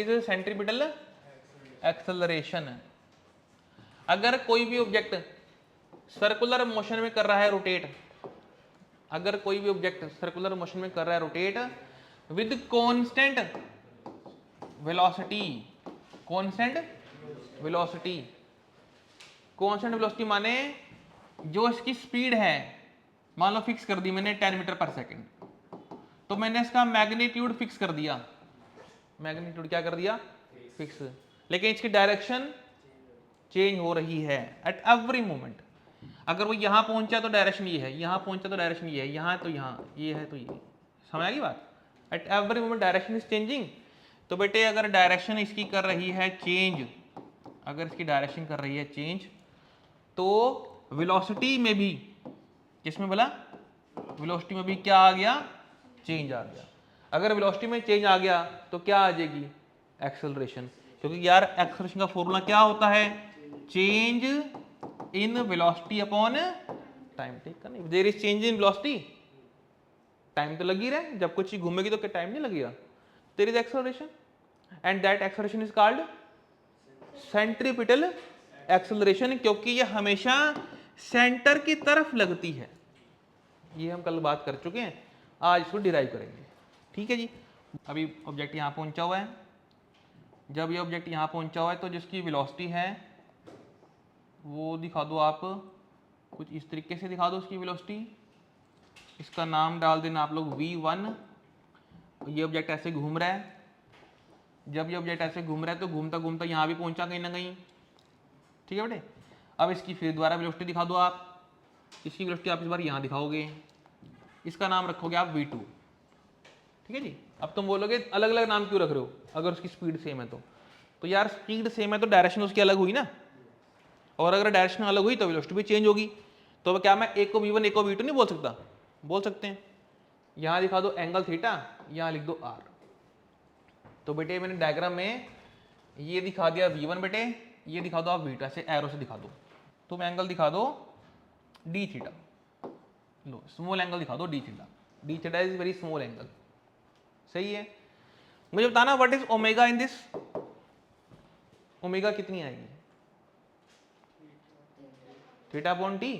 Is centripetal acceleration. अगर कोई भी ऑब्जेक्ट सर्कुलर मोशन में कर रहा है रोटेट, अगर कोई भी ऑब्जेक्ट सर्कुलर मोशन में कर रहा है rotate with constant velocity, constant velocity, constant velocity माने जो इसकी स्पीड है मान लो फिक्स कर दी मैंने 10 मीटर पर सेकंड, तो मैंने इसका मैग्नीट्यूड फिक्स कर दिया, मैग्नीट्यूड क्या कर दिया फिक्स, लेकिन इसकी डायरेक्शन चेंज हो रही है एट एवरी मोमेंट। अगर वो यहां पहुंचा तो डायरेक्शन ये है, यहां पहुंचा तो डायरेक्शन ये है, यहां तो यहां, ये है तो ये, समझ आ गई बात। At every moment direction is changing. तो बेटे अगर डायरेक्शन इसकी कर रही है चेंज, अगर इसकी डायरेक्शन कर रही है चेंज, तो वेलोसिटी में भी, किसमें बोला, वेलोसिटी में भी क्या आ गया, चेंज आ गया। अगर वेलोसिटी में चेंज आ गया तो क्या आ जाएगी, एक्सेलरेशन। क्योंकि यार एक्सेलरेशन का फॉर्मूला क्या होता है, change in velocity upon time taken. There is change in velocity, time तो लगी रहे, जब कुछ चीज घूमेगी तो क्या टाइम नहीं लगेगा, there is acceleration and that acceleration is called centripetal acceleration, क्योंकि ये हमेशा सेंटर की तरफ लगती है। ये हम कल बात कर चुके हैं, आज इसको डिराइव करेंगे, ठीक है जी। अभी ऑब्जेक्ट यहाँ पहुंचा हुआ है, जब ये ऑब्जेक्ट यहाँ पहुंचा हुआ है तो जिसकी वेलोसिटी है वो दिखा दो आप, कुछ इस तरीके से दिखा दो उसकी वेलोसिटी, इसका नाम डाल देना आप लोग v1। ये ऑब्जेक्ट ऐसे घूम रहा है, जब ये ऑब्जेक्ट ऐसे घूम रहा है तो घूमता घूमता यहाँ भी पहुंचा कहीं ना कहीं, ठीक है बेटे। अब इसकी फिर दोबारा वेलोसिटी दिखा दो आप, इसकी वेलोसिटी आप इस बार यहाँ दिखाओगे, इसका नाम रखोगे आप v2, ठीक है जी। अब तुम बोलोगे अलग अलग नाम क्यों रख रहे हो, अगर उसकी स्पीड सेम है तो यार स्पीड सेम है तो डायरेक्शन उसकी अलग हुई ना, और अगर डायरेक्शन अलग हुई तो वेलोसिटी भी चेंज होगी। तो क्या मैं एक को v1 एक को v2 नहीं बोल सकता, बोल सकते हैं। यहाँ दिखा दो एंगल थीटा, यहाँ लिख दो r। तो बेटे मैंने डायग्राम में ये दिखा दिया v1 बेटे, ये दिखा दो आप v2, ऐसे एरो से दिखा दो। तुम एंगल दिखा दो d थीटा, लो स्मॉल एंगल दिखा दो d theta, d theta is very small angle, सही है। मुझे बताना what is omega in this, omega कितनी आएगी, थीटा अपॉन टी,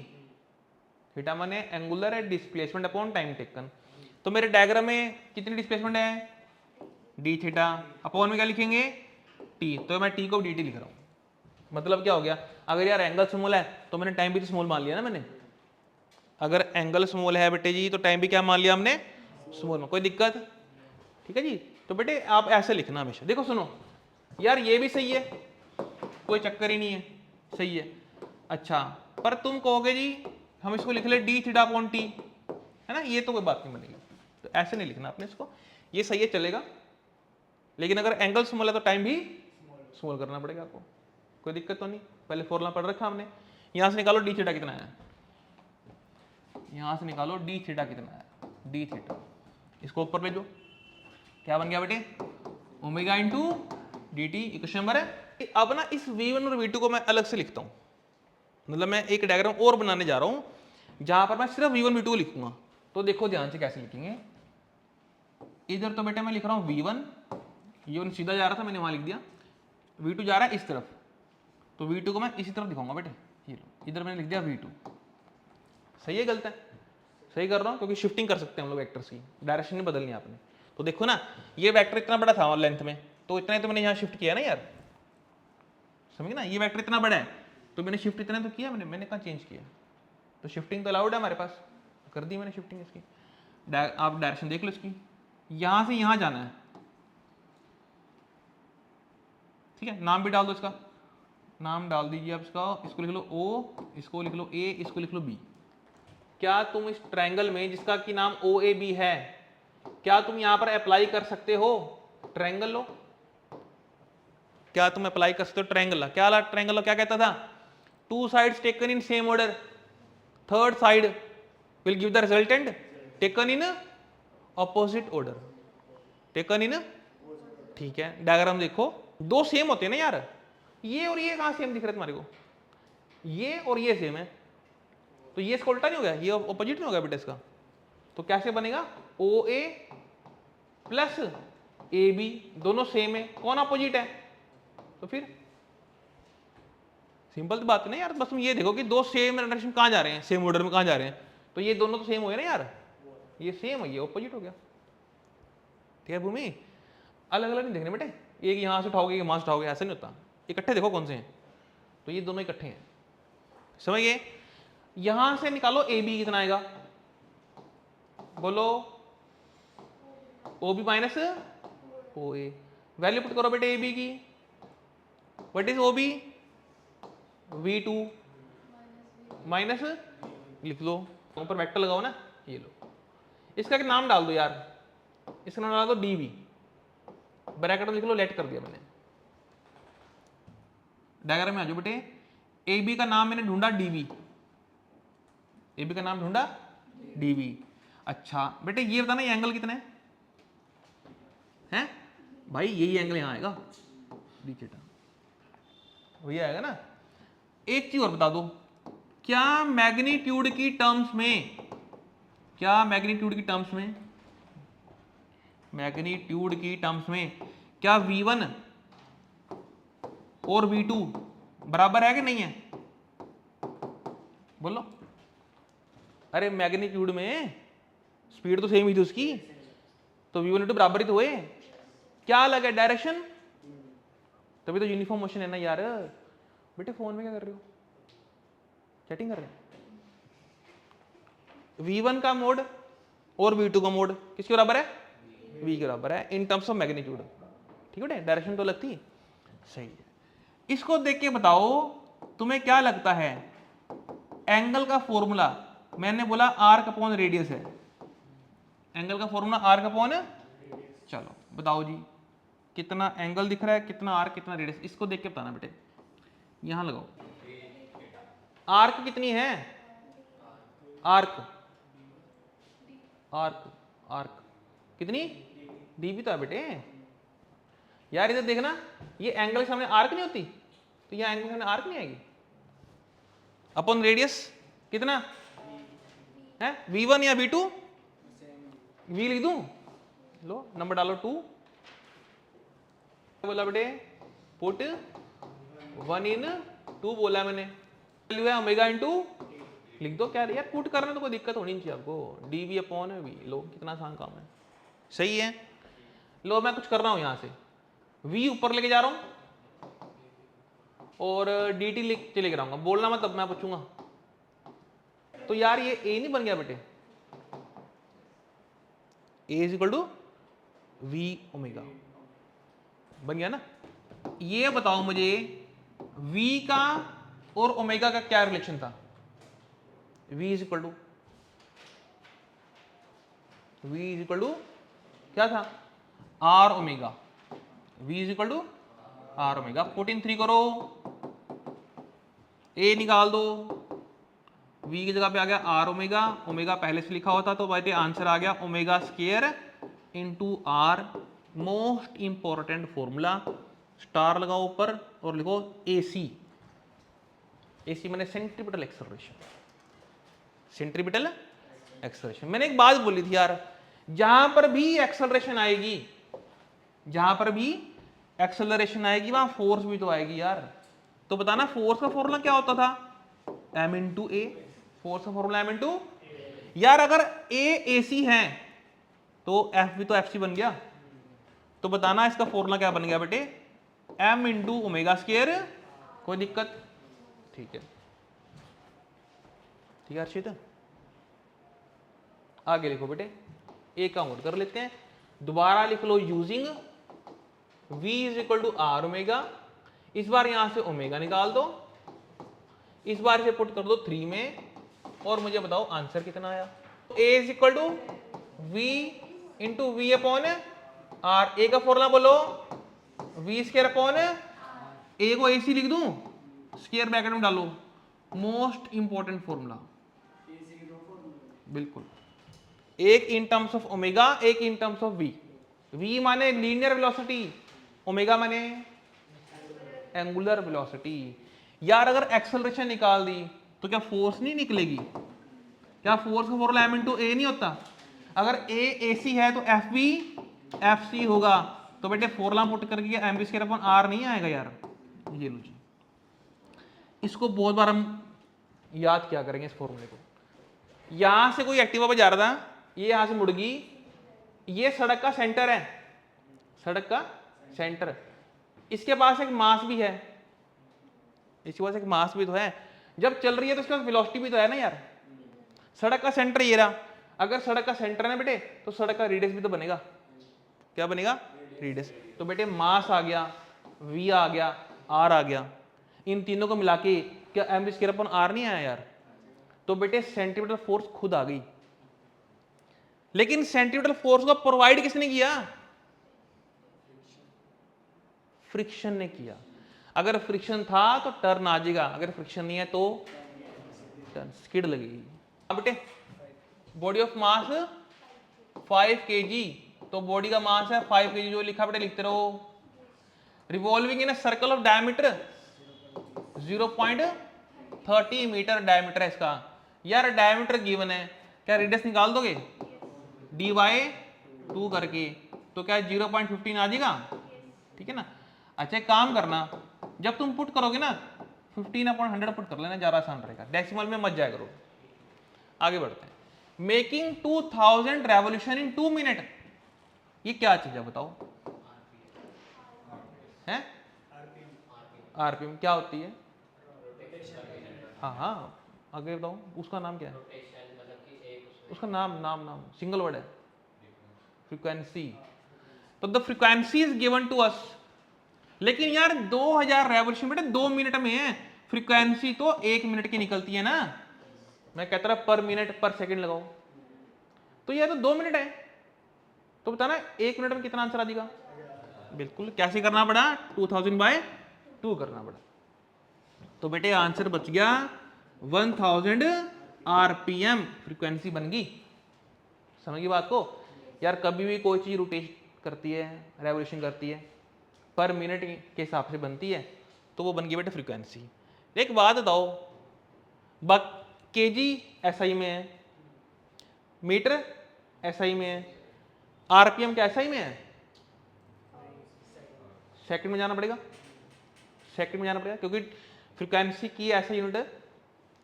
थीटा माने angular displacement upon time taken. तो मेरे डायग्राम में कितनी डिस्प्लेसमेंट है, डी थीटा, अपॉन में क्या लिखेंगे टी, तो मैं टी को डी टी लिख रहा हूँ। मतलब क्या हो गया, अगर यार एंगल स्मॉल है तो मैंने टाइम भी तो स्मॉल मान लिया ना मैंने, अगर एंगल स्मॉल है बेटे जी तो टाइम भी क्या मान लिया हमने, स्मॉल में, कोई दिक्कत, ठीक है जी। तो बेटे आप ऐसे लिखना हमेशा, देखो सुनो यार ये भी सही है, कोई चक्कर ही नहीं है, सही है। अच्छा पर तुम कहोगे जी हम इसको लिख ले डी थीटा अपॉन टी, है ना, ये तो कोई बात नहीं बनेगी, तो ऐसे नहीं लिखना आपने इसको, ये सही है चलेगा, लेकिन अगर एंगल स्मॉल है तो टाइम भी स्मॉल करना पड़ेगा आपको, कोई दिक्कत तो नहीं। पहले फॉर्मूला पढ़ रखा हमने, यहां से निकालो डी थीटा कितना है, यहां से निकालो डी थीटा कितना है, डी थीटा, इसको ऊपर भेजो, क्या बन गया बेटे, omega into D T, equation number है। अब ना इस v1 और v2 को मैं अलग से लिखता हूं, मतलब मैं एक डायग्राम और बनाने जा रहा हूं जहां पर मैं सिर्फ v1 v2 को लिखूंगा। तो देखो ध्यान से कैसे लिखेंगे, इधर तो बेटे मैं लिख रहा हूं v1, ये सीधा जा रहा था मैंने वहां लिख दिया, v2 जा रहा है इस तरफ, तो v2 को मैं इसी तरफ दिखाऊंगा बेटे, ये लो इधर मैंने लिख दिया v2, सही है गलत है, सही कर रहा हूं, क्योंकि शिफ्टिंग कर सकते हैं हम लोग वेक्टर्स की, डायरेक्शन नहीं बदलनी आपने। तो देखो ना ये वेक्टर इतना बड़ा था लेंथ में, तो इतना ही तो मैंने यहाँ शिफ्ट किया ना यार, समझ ना, ये वेक्टर इतना बड़ा है तो मैंने शिफ्ट इतना तो किया, मैंने कहाँ चेंज किया, तो शिफ्टिंग तो अलाउड है हमारे पास, कर दी मैंने शिफ्टिंग इसकी। आप डायरेक्शन देख लो इसकी, यहां से यहां जाना है, ठीक है। नाम भी डाल दो इसका, नाम डाल दीजिए आप इसका, इसको लिख लो ओ, इसको लिख लो ए, इसको लिख लो बी। क्या तुम इस ट्रायंगल में जिसका कि नाम ओ ए बी है, क्या तुम यहां पर अप्लाई कर सकते हो ट्रायंगल लो, क्या तुम अप्लाई कर सकते हो ट्रायंगल, क्या ट्रायंगल लो क्या कहता था, two sides taken in same order, third side will give the resultant taken in opposite order, taken in, ठीक है। डायग्राम देखो दो सेम होते हैं ना यार, ये और ये कहां सेम दिख रहे तुम्हारे को, ये और ये सेम है, तो ये इसका उल्टा नहीं हो गया, ये ऑपोजिट नहीं हो गया बेटा इसका, तो कैसे बनेगा ओ ए प्लस ए बी दोनों सेम है, कौन अपोजिट है? तो फिर सिंपल बात है ना यार, बस तुम ये देखो कि दो सेम डायरेक्शन कहाँ जा रहे हैं, सेम ऑर्डर में कहाँ जा रहे हैं, तो ये दोनों तो सेम हो गए ना यार, ये सेम है, ये अपोजिट हो गया। ठीक है भूमि, अलग अलग नहीं देखने बेटे, एक यहाँ से उठाओगे, वहां से उठाओगे, ऐसा नहीं होता, इकट्ठे देखो कौन से हैं, तो ये दोनों इकट्ठे हैं, समझ गए? यहां से निकालो ए बी कितना आएगा, बोलो, O B minus O A, value put करो बेटे ए बी की, what is O B, V2 minus लिख लो, ऊपर वेक्टर लगाओ ना, ये लो, इसका एक नाम डाल दो यार, इसका नाम डाल दो dv, ब्रैकेट में लिख लो, लेट कर दिया मैंने, डायग्राम में आ जाओ बेटे, ए बी का नाम मैंने ढूंढा dv, ए बी का नाम ढूंढा dv। अच्छा बेटे ये बताना ये एंगल कितना है भाई, यही एंगल यहां आएगा डी थीटा, वही आएगा ना। एक चीज और बता दो, क्या मैग्नीट्यूड की टर्म्स में, क्या मैग्नीट्यूड की टर्म्स में, मैग्नीट्यूड की टर्म्स में क्या v1 और v2 बराबर है कि नहीं है, बोलो? अरे मैग्नीट्यूड में स्पीड तो सेम ही थी उसकी, तो v1 v2 बराबर ही तो हुए, क्या अलग है, डायरेक्शन, तभी तो यूनिफॉर्म मोशन है ना यार। बेटे फोन में क्या कर रहे हो, चैटिंग कर रहे हैं? v1 का मोड और v2 का मोड किसके बराबर है, v के बराबर है इन टर्म्स ऑफ मैग्नीट्यूड, ठीक है, डायरेक्शन तो लगती है, सही है। इसको देख के बताओ तुम्हें क्या लगता है, एंगल का फॉर्मूला मैंने बोला आर्क अपॉन रेडियस है, एंगल का फॉर्मूला आर्क अपॉन, चलो बताओ जी कितना एंगल दिख रहा है, कितना आर्क, कितना रेडियस, इसको देख के बताना बेटे, यहां लगाओ, आर्क कितनी है, आर्क आर्क आर्क कितनी, dv तो है बेटे यार, इधर देखना, ये एंगल के सामने आर्क नहीं होती, तो ये एंगल के सामने आर्क नहीं आएगी, अपॉन रेडियस कितना है, v1 या v2, v लिख दूं, लो नंबर डालो 2, बोला बेटे पुट 1 in 2 बोला मैंने, वैल्यू है ओमेगा इनटू, लिख दो, क्या यार पुट करने तो कोई दिक्कत होनी नहीं चाहिए आपको, dv अपॉन v, लो कितना आसान काम है, सही है। लो मैं कुछ कर रहा हूं यहां से, v ऊपर लेके जा रहा हूं और dt लेके जाऊंगा, बोलना मत, तब मैं पूछूंगा, तो यार ये a नहीं बन गया बेटे, a is equal to v omega बन गया ना। ये बताओ मुझे v का और ओमेगा का क्या रिलेशन था, v इज इक्वल टू क्या था, r omega, v is equal to r omega, 14 करो, a निकाल दो, v की जगह पे आ गया r ओमेगा, ओमेगा पहले से लिखा होता तो भाई आंसर आ गया omega square into r, most important formula, star लगाओ ऊपर और लिखो AC, AC मैंने सेंट्रीपिटल एक्सेलरेशन, सेंट्रीपिटल एक्सेलरेशन। मैंने एक बात बोली थी यार, जहां पर भी एक्सेलरेशन आएगी, जहां पर भी एक्सेलरेशन आएगी वहां फोर्स भी तो आएगी यार, तो बताना फोर्स का फॉर्मूला क्या होता था, m इंटू ए, फोर्स का फॉर्मूला m इंटू, यार अगर A AC है तो F भी तो FC बन गया, तो बताना इसका फॉर्मूला क्या बन गया बेटे, m इंटू ओमेगा स्क्वायर, कोई दिक्कत, ठीक है, ठीक है अर्षित, आगे लिखो बेटे, एक काम और कर लेते हैं, दोबारा लिख लो using v is equal to R omega, इस बार यहां से ओमेगा निकाल दो, इस बार इसे पुट कर दो 3 में, और मुझे बताओ आंसर कितना आया, a is equal to v into V upon R, A का फॉर्मूला बोलो v स्क्वायर अपॉन, ए को AC लिख दूं, स्क्वायर ब्रैकेट में डालो, मोस्ट इंपॉर्टेंट फॉर्मूला, बिल्कुल, एक इन टर्म्स ऑफ ओमेगा, एक in terms of v, v माने लीनियर वेलोसिटी, ओमेगा माने एंगुलर वेलोसिटी। यार अगर एक्सेलरेशन निकाल दी तो क्या फोर्स नहीं निकलेगी, क्या फोर्स का फॉर्मूला m इंटू ए नहीं होता, अगर a AC है तो F भी FC होगा, तो बेटे फॉर्मूला पुट करके m b square upon r नहीं आएगा यार, ये लो जी। इसको बहुत बार हम याद क्या करेंगे इस फॉर्मूले को। यहां से कोई एक्टिवा पे जा रहा था, ये यहां से मुड़ गई, ये सड़क का सेंटर है, सड़क का सेंटर, इसके पास एक मास भी है, इसके पास एक मास भी तो है, जब चल रही है तो इसके पास वेलोसिटी भी तो है ना यार। सड़क का सेंटर ये रहा, अगर सड़क का सेंटर है ना बेटे तो सड़क का रेडियस भी तो बनेगा, क्या बनेगा, रेडियस। तो बेटे मास आ गया, v आ गया, r आ गया, इन तीनों को मिला के क्या एम स्क्वायर अपॉन आर नहीं आया यार। तो बेटे सेंटीमीटर फोर्स खुद आ गई, लेकिन सेंटीमीटर फोर्स को प्रोवाइड किसने किया, फ्रिक्शन ने किया। अगर फ्रिक्शन था तो टर्न आ जाएगा, अगर फ्रिक्शन नहीं है तो टर्न स्किड लगेगी। अब बेटे बॉडी ऑफ मास 5 kg, तो बॉडी का मास है 5 kg, जो लिखा बेटे लिखते रहो। Revolving in a circle of diameter 0.30 metre diameter है इसका। यार डायमीटर गिवन है, क्या रेडियस निकाल दोगे dy 2 करके, तो क्या 0.15 आ जाएगा, ठीक है ना। अच्छा एक काम करना, जब तुम पुट करोगे ना 15/100 पुट कर लेना, ज्यादा आसान रहेगा, डेसिमल में मत जाया करो। आगे बढ़ते हैं। मेकिंग 2000 रेवोल्यूशन इन 2 मिनट, ये क्या चीज है बताओ, है आरपीएम क्या होती है, हाँ हाँ आगे बताओ, उसका नाम क्या है, उसका नाम नाम नाम सिंगल वर्ड है, फ्रीक्वेंसी। तो the frequency is given to us, लेकिन यार 2000 रेवोल्यूशन बेटे 2 मिनट में है, फ्रीक्वेंसी तो 1 मिनट की निकलती है ना, मैं कहता रहा पर मिनट पर सेकंड लगाओ, तो यह तो 2 मिनट है, तो बताना 1 मिनट में कितना आंसर आ जाएगा। बिल्कुल, कैसे करना पड़ा, 2000/2 करना पड़ा, तो बेटे आंसर बच गया 1000 आरपीएम, फ्रीक्वेंसी बन गई। समझ गई बात को यार, कभी भी कोई चीज रोटेट करती है, रेवोल्यूशन करती है, पर मिनट के हिसाब से बनती है, तो वो बन गई बेटे फ्रीक्वेंसी। एक बात बताओ, केजी एसआई में है, मीटर एसआई में है, आरपीएम क्या एसआई में है, सेकंड में जाना पड़ेगा, सेकंड में जाना पड़ेगा, क्योंकि फ्रीक्वेंसी की ऐसा यूनिट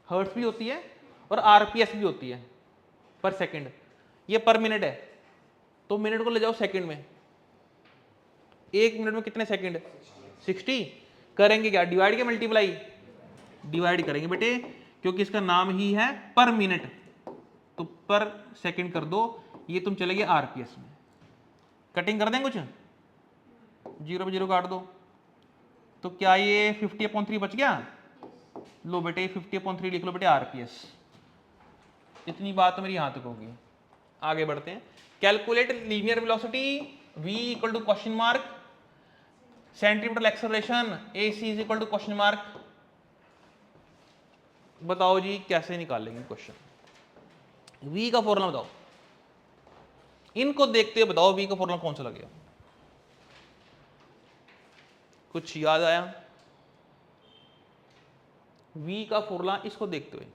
हर्ट्ज भी होती है और आरपीएस भी होती है पर सेकंड, ये पर मिनट है, तो मिनट को ले जाओ सेकंड में, 1 मिनट में कितने सेकंड, 60, करेंगे क्या, डिवाइड के मल्टीप्लाई, डिवाइड करेंगे बेटे, क्योंकि इसका नाम ही है पर मिनट, तो पर सेकंड कर दो, ये तुम चले गए आरपीएस में, कटिंग कर दें कुछ, 0 पे 0 काट दो, तो क्या ये 50/3 बच गया, लो बेटे 50/3 लिख लो बेटे आरपीएस। इतनी बात तो मेरी यहां तक होगी। आगे बढ़ते हैं, calculate linear velocity v equal to question mark, centimetre acceleration ac is equal to question mark. बताओ जी कैसे निकालेंगे क्वेश्चन, v का फॉर्मूला बताओ, इनको देखते हुए बताओ v का फॉर्मूला कौन सा लगेगा, कुछ याद आया, v का फॉर्मूला इसको देखते हुए,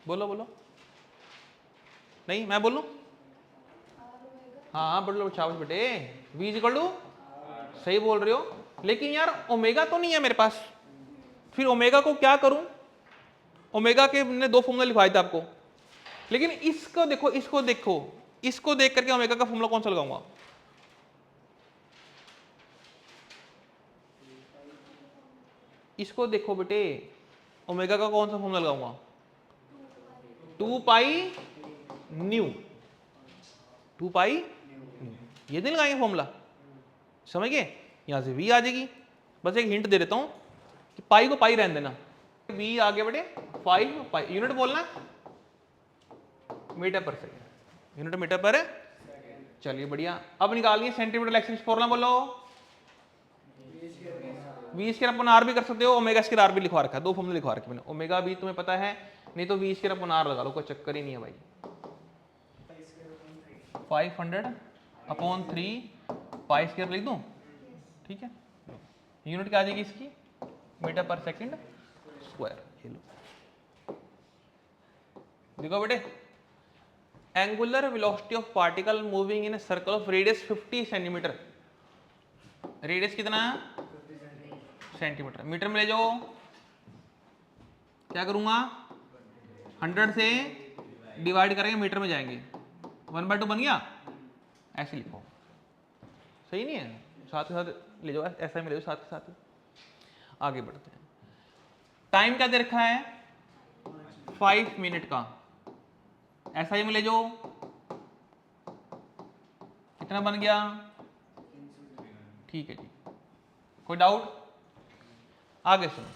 बोलो बोलो, नहीं मैं बोलूं, हाँ हाँ बोलो शाबाश बेटे, v इज इक्वल टू, सही बोल रहे हो, लेकिन यार ओमेगा तो नहीं है मेरे पास, फिर ओमेगा को क्या करूं, ओमेगा के मैंने 2 फॉर्मूला लिखवाए थे आपको, लेकिन इसको देखो, इसको देखो, इसको देख करके ओमेगा का फॉर्मूला कौन सा लगाऊंगा, इसको देखो बेटे, ओमेगा का कौन सा फॉर्मूला लगाऊंगा, 2 पाई न्यू, 2 पाई ये नहीं लगाएंगे फॉर्मूला, समझ गए, यहां से v आ जाएगी। बस एक हिंट दे देता हूं कि पाई को पाई रहने देना, v आ गया बेटे 5 पाई, यूनिट बोलना मीटर पर सेकंड, यूनिट मीटर पर, चलिए बढ़िया। अब निकालिए सेंटीमीटर एक्सेलरेशन, फॉर्मूला बोलो, v स्क्वायर अपॉन r भी कर सकते हो, ओमेगा स्क्वायर r भी लिखवा रखा है, 2 फॉर्मूले लिखवा रखे मैंने, ओमेगा भी तुम्हें पता है, नहीं तो v स्क्वायर अपॉन r लगा लो, कोई चक्कर ही नहीं है भाई। 500/3 पाई स्क्वायर लिख दूं, ठीक है, यूनिट क्या आ जाएगी इसकी, मीटर पर सेकंड स्क्वायर। ये लो देखो बेटे, angular velocity of particle moving in circle of radius 50 centimetre. Radius कितना? सेंटीमीटर। मीटर में ले जाओ, क्या करूंगा 100 से डिवाइड करेंगे, मीटर में जाएंगे, 1/2 बन गया। ऐसे लिखो, सही नहीं है? साथ के साथ ले जाओ, ऐसा में ले जाओ साथ के साथ। आगे बढ़ते हैं। टाइम क्या दे रखा है? 5 मिनट का। ऐसा ही में ले जाओ, कितना बन गया? ठीक है जी, कोई डाउट? आगे सुनो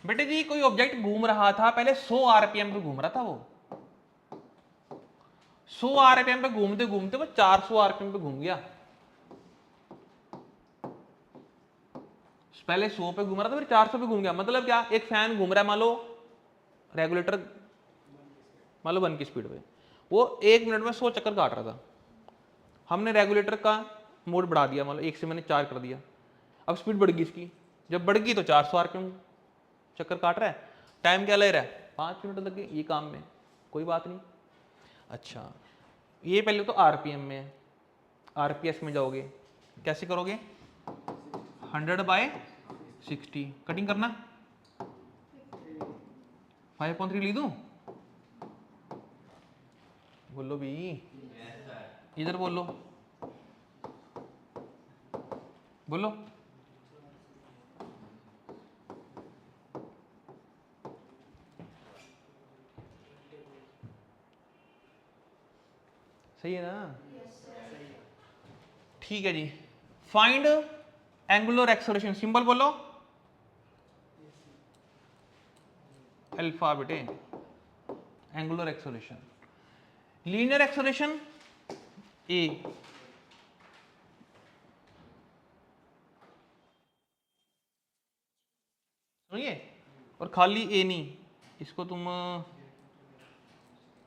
बेटे जी, कोई ऑब्जेक्ट घूम रहा था, पहले 100 आरपीएम पे घूम रहा था। वो 100 आरपीएम पे घूमते घूमते वो 400 आरपीएम पे घूम गया। पहले 100 पे घूम रहा था, फिर 400 पे घूम गया। मतलब क्या? एक फैन घूम रहा है, मान लो रेगुलेटर मान लो 1 की स्पीड पे, वो 1 मिनट में 100 चक्कर काट रहा था। हमने रेगुलेटर का मोड बढ़ा दिया, मान लो 1 से मैंने 4 कर दिया, अब स्पीड बढ़ गई इसकी। जब बढ़ गई तो 400 आरपीएम चक्कर काट रहा है। टाइम क्या ले रहा है? 5 मिनट लग गए ये काम में, कोई बात नहीं। अच्छा, ये पहले तो आरपीएम में है। आरपीएस में जाओगे, कैसे करोगे? 100/60 कटिंग करना। 5.3 लिख दूं? बोलो भी, इधर बोलो, बोलो। सही है ना? ठीक है जी। फाइंड एंगुलर एक्सेलरेशन, सिंपल बोलो अल्फा बेटे। एंगुलर एक्सेलरेशन, लीनियर एक्सेलरेशन ए, सुनिए, और खाली ए नहीं, इसको तुम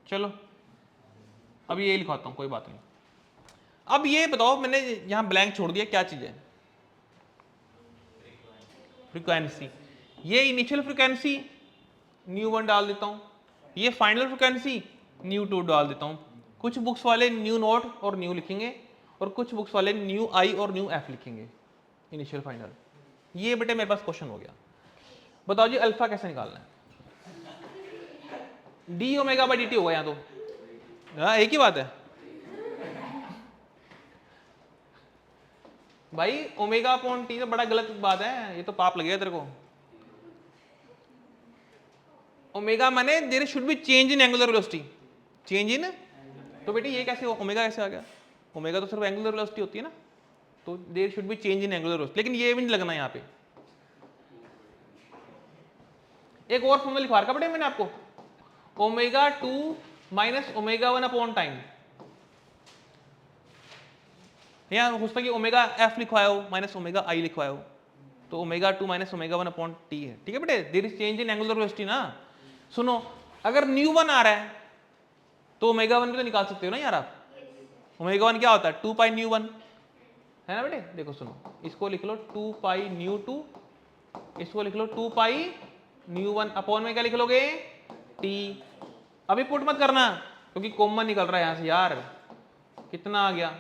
चलो अब ये लिखवाता हूं, कोई बात नहीं। अब ये बताओ, मैंने यहां ब्लैंक छोड़ दिया, क्या चीज है? फ्रीक्वेंसी। ये इनिशियल फ्रीक्वेंसी ν1 डाल देता हूं, ये फाइनल फ्रीक्वेंसी ν2 डाल देता हूं। कुछ बुक्स वाले ν0 और न्यू लिखेंगे, और कुछ बुक्स वाले ν और ν लिखेंगे, इनिशियल फाइनल। ये बेटे मेरे पास क्वेश्चन हो गया। बताओ जी अल्फा कैसे निकालना है? dω/dt होगा यहाँ तो, हाँ एक ही बात है भाई। ω/t तो बड़ा गलत बात है, ये तो पाप लगेगा तेरे को। ओमेगा माने there should be change in angular velocity, change in. तो बेटे ये कैसे ओमेगा कैसे आ गया? ओमेगा तो सिर्फ एंगुलर वेलोसिटी होती है ना, तो there should be change in angular velocity, लेकिन ये भी नहीं लगना यहाँ पे। एक और फॉर्मूला लिखवा रखा बेटे मैंने आपको, ω2 - ω1 टाइम। यहाँ हो सकता है कि ω/f लिखवाया हो माइनस ω/i लिखवाया हो, तो ω2 - ω1/t है। ठीक है बेटे, there is change in angular velocity ना। सुनो, अगर ν1 आ रहा है तो ω1 भी तो निकाल सकते हो ना यार आप। ω1 क्या होता है? 2π/ν1 है ना बेटे। देखो सुनो, इसको लिख लो 2π/ν2, इसको लिख लो 2π/ν1 अपॉन में क्या लिख लोगे? t। अभी पुट मत करना क्योंकि कॉमन निकल रहा है यहां से यार। कितना आ गया?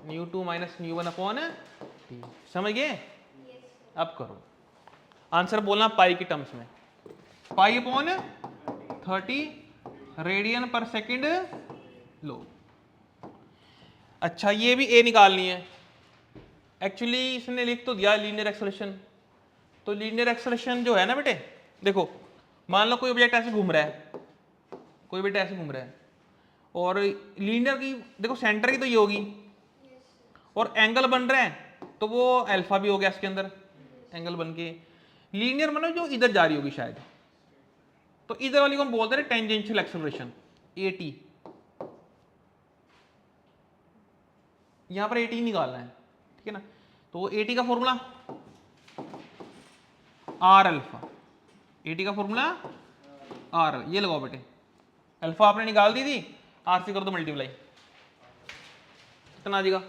ν2 - ν1/t। समझ गए? अब करो आंसर, बोलना पाई की टर्म्स में। π/30 रेडियन पर सेकंड लो। अच्छा, ये भी ए निकालनी है। एक्चुअली इसने लिख तो दिया लीनियर एक्सेलरेशन, तो लीनियर एक्सेलरेशन जो है ना बेटे, देखो मान लो कोई ऑब्जेक्ट ऐसे घूम रहा है, कोई बेटे ऐसे घूम रहा है, और लीनियर की देखो सेंटर की तो ये होगी, और एंगल बन रहे हैं तो वो अल्फा भी हो गया इसके अंदर एंगल बन के। लीनियर मतलब जो इधर जा रही होगी शायद, तो इधर वाली को हम बोलते हैं टेंजेंशियल एक्सेलरेशन, AT। यहां पर AT निकालना है, ठीक है ना। तो AT का फॉर्मूला R अल्फा, AT का फॉर्मूला R, ये लगाओ बेटे। अल्फा आपने निकाल दी थी, R से कर दो मल्टीप्लाई, कितना आ जाएगा?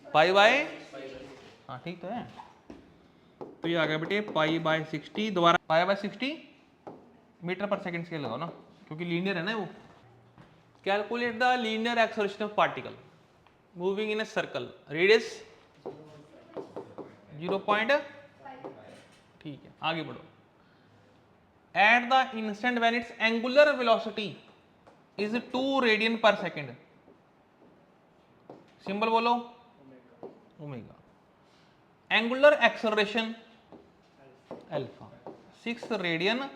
π/, हाँ ठीक तो है। तो ये आ गया बेटे π/60, दोबारा π/60 मीटर पर सेकंड स्केल लगाओ ना, क्योंकि लीनियर है ना वो। Calculate the linear acceleration of particle moving in a circle, radius 0.5। ठीक है, आगे बढ़ो। At the instant when it's angular velocity is 2 radian पर सेकेंड, सिंबल बोलो omega. Angular acceleration alpha 6 radian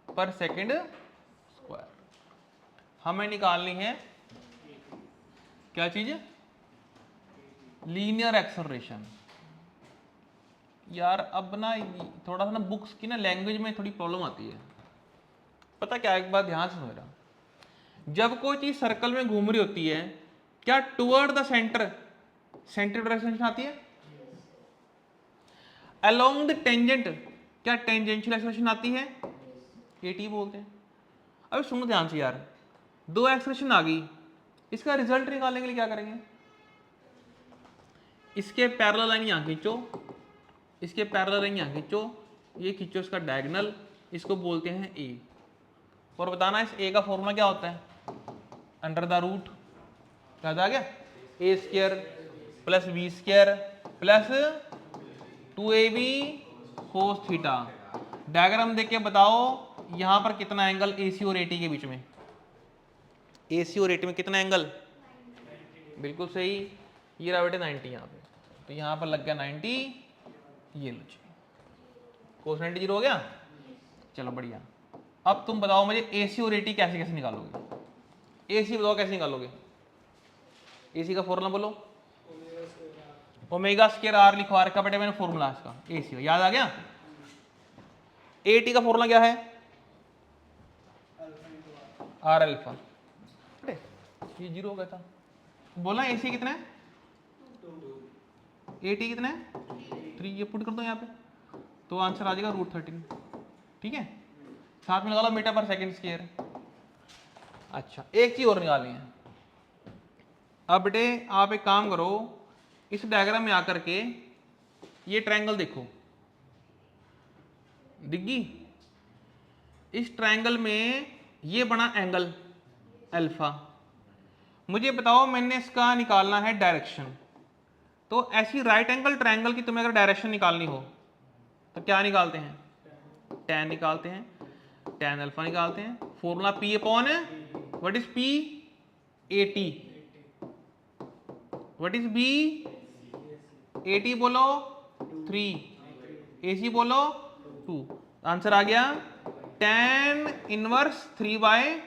पर सेकेंड स्क्वायर। हमें निकालनी है क्या चीज, लीनियर एक्सेलरेशन। यार अब ना थोड़ा सा ना बुक्स की ना लैंग्वेज में थोड़ी प्रॉब्लम आती है। पता क्या, एक बात ध्यान से समझना, जब कोई चीज सर्कल में घूम रही होती है, क्या toward the centre centre direction आती है? अलोंग द टेंजेंट क्या टेंजेंशियल एक्सेलरेशन आती है? एटी बोलते हैं। अब सुनो ध्यान से यार, दो एक्सेलरेशन आ गई, इसका रिजल्ट निकालने के लिए क्या करेंगे? इसके पैरेलल लाइन यहाँ खींचो, इसके पैरेलल लाइन यहाँ खींचो, ये खींचो इसका डायगोनल, इसको बोलते हैं ए। और बताना इस ए का फॉर्मूला क्या होता है? अंडर द रूट, याद आ गया, A square plus B square plus 2ab cos theta. Diagram देख के बताओ यहां पर कितना एंगल एसी और एटी के बीच में? एसी और एटी में कितना एंगल? बिल्कुल सही, ये रहा बेटे 90 यहाँ पे, तो यहाँ पर लग गया 90, ये लो जी, कोस 90 जीरो हो गया। चलो बढ़िया। अब तुम बताओ मुझे एसी और एटी कैसे कैसे निकालोगे? एसी बताओ कैसे निकालोगे? एसी का फॉर्मूला बोलो। ओमेगा स्क्वायर आर लिखवा रखा बेटे मैंने फॉर्मूला इसका, एसी का याद आ गया। एटी का फॉर्मूला क्या है? R alpha. ये जीरो हो गया था, बोला एसी कितना है, एटी कितना है 3, ये पुट कर दो यहाँ पे, तो आंसर आ जाएगा √13। ठीक है, साथ में लगा लो मीटर पर सेकंड स्क्वायर। अच्छा, एक चीज और निकालनी है। अब बेटे आप एक काम करो, इस डायग्राम में आकर के ये ट्रायंगल देखो, दिग्गी, इस ट्रायंगल में ये बना एंगल अल्फा। मुझे बताओ मैंने इसका निकालना है डायरेक्शन, तो ऐसी राइट एंगल ट्रायंगल की तुम्हें अगर डायरेक्शन निकालनी हो तो क्या निकालते हैं? tan निकालते हैं, tan अल्फा निकालते हैं। Formula P upon what is P? AT। What is B? AT बोलो 3, AC बोलो 2। आंसर आ गया tan इनवर्स 3/2।